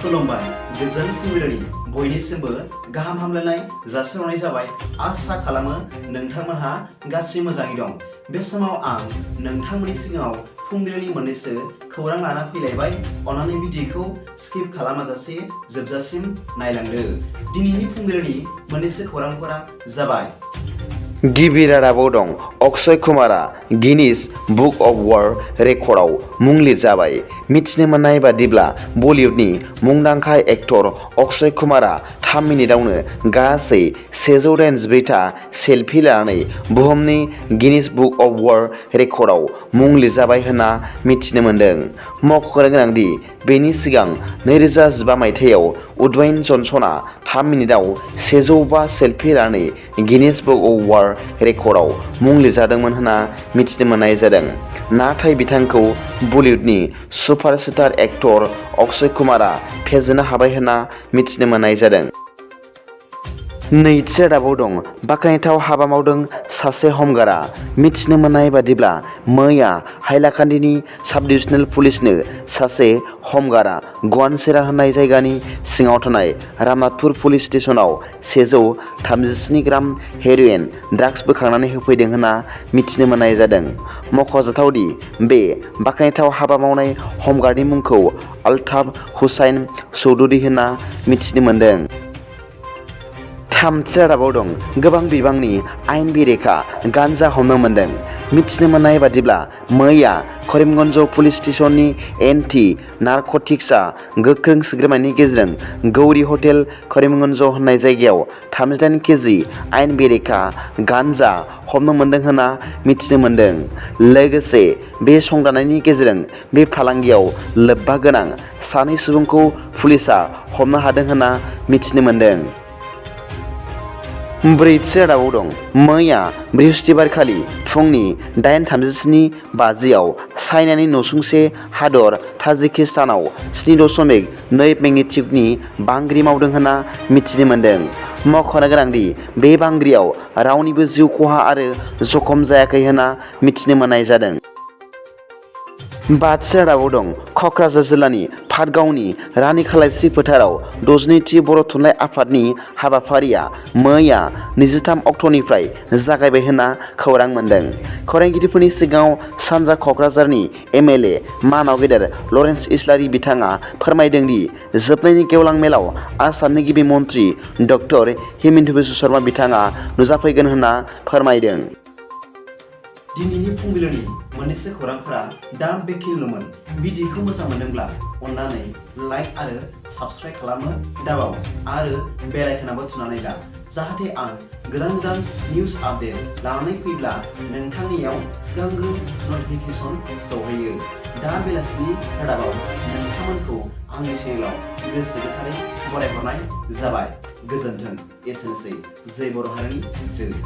खुलुमबाय गोजोन फुंबिलिनि बयनिसिमबो गाहाम हामलायनाय जासिहरनाय जाबाय। आसा खालामो नोंथांमोनहा गासै मोजाङै दं। बे समाव आं नोंथांमोननि सिगाङाव फुंबिलिनि मोननैसो खौरां लाना फैलायबाय। अन्नानै भिडिअखौ स्किप खालामाजासे जोबजासिम नायलांदो। दिनैनि फुंबिलिनि मोननैसो खौरांफोरा जाबाय। गिबि रादाबाव दं अक्षय कुमारा गिनिस बुक अफ वर्ल्ड रेकर्डआव मुं लिरजाबाय। मिथिनो मोननाय बादिब्ला बलिउडनि मुंदांखा एक्टर अक्षय कुमारा 3 मिनिटावनो गासै 182 सेल्फि लानानै बुहुमनि गिनिस बुक अफ वर्ल्ड रेकर्डआव मुं लिरजाबाय होनना मिथिनो मोन्दों। मख'नो गोनांदि बेनि सिगां 2015 मायथाइयाव उडवेन जनसनआ 3 मिनिटाव 105 सेल्फि लानानै गिनिस बुक अफ वर्ल्ड रेकर्डआव मुं लिरजादोंमोन होनना मिथिनो मोननाय जादों। नाथाय बिथांखौ बलिउडनि सुपारस्टार एक्टर अक्षय कुमारा फेजेननो हाबाय होनना मिथिनो मोननाय जादों। नैथि रादाबाव दं बाख्नायथाव हाबा मावदों सासे हमगार्डआ। मिथिनो मोननाय बादिब्ला मैया हाइलाकान्दिनि साब डिभिजनेल पुलिसनो सासे हमगार्डआ गुवानसेरा होननाय जायगानि सिङाव थानाय रामनाथपुर पुलिस स्टेशनाव 137 ग्राम हेर'इन ड्राग्स बोखांनानै होफैदों होनना मिथिनो मोननाय जादों। मख'जाथावदि बे बाख्नायथाव हाबा मावनाय हमगार्डनि मुंखौ अल्ताफ हुसैन चौधुरी होनना मिथिनो मोन्दों। थामथि रादाबाव दं गोबां बिबांनि आयेन बेरेखा गान्जा हमनो मोन्दों। मिथिनो मोननाय बादिब्ला मैया करीमगन्ज पुलिस स्टेशननि एन्टि नारकटिक्सआ गोख्रों सिग्रोमनायनि गेजेरजों गौरी हटेल करीमगन्ज होननाय जायगायाव 38 केजि आयेन बेरेखा गान्जा हमनो मोन्दों होनना मिथिनो मोन्दों। लोगोसे बे संदाननायनि गेजेरजों बे फालांगियाव लोब्बा गोनां 2 सुबुंखौ पुलिसआ हमनो हादों होनना मिथिनो मोन्दों। ब्रैथि रादाबाव दं मैया बृहस्पतिबारखालि फुंनि 8:37 चाइनानि नसुंसे हादर ताजिकिस्तानाव 7.2 मेग्निट्युडनि बांग्रि मावदों होनना मिथिनो मोन्दों। मख'नो गोनांदि बे बांग्रियाव रावनिबो जिउ खहा आरो जखम जायाखै होनना मिथिनो मोननाय जादों। बाथि रादाबाव दं क'क्राझार जिल्लानि पाटगावनि रानि खालायस्रि फोथाराव 62थि बर' थुनलाइ आफादनि हाबाफारिया मैया 23 अक्ट'निफ्राय जागायबाय होनना खौरां मोन्दों। खौरांगिरिफोरनि सिगाङाव सानजा क'क्राझारनि MLA मानाव गेदेर लरेन्स इस्लारि बिथाङा फोरमायदों दि जोबनायनि गेवलां मेलाव आसामनि गिबि मन्त्रि डक्टर हिमन्त बिश्व शर्मा बिथाङा नुजाफैगोन होनना फोरमायदों। दिनैनि फुंबिलिनि मोननैसो खौरांफोरा दा बेखिनिल'मोन। भिडिअखौ मोजां मोनदोंब्ला अन्नानै लाइक आरो साबस्क्राइब खालामनो दाबाव आरो बेल आइकनआबो थुनानै ला, जाहाथे आं गोदान निउज आपडेट लानानै फैब्ला नोंथांनियाव सिगांग्रो नटिफिकेसन सौहैयो। दा बेलासिनि रादाबाव नोंथांमोनखौ आंनि चेनेलाव गोसो गोथारै बरायहरनाय जाबाय। गोजोन्थों। एसेनोसै। जय बर' हारिनि जय।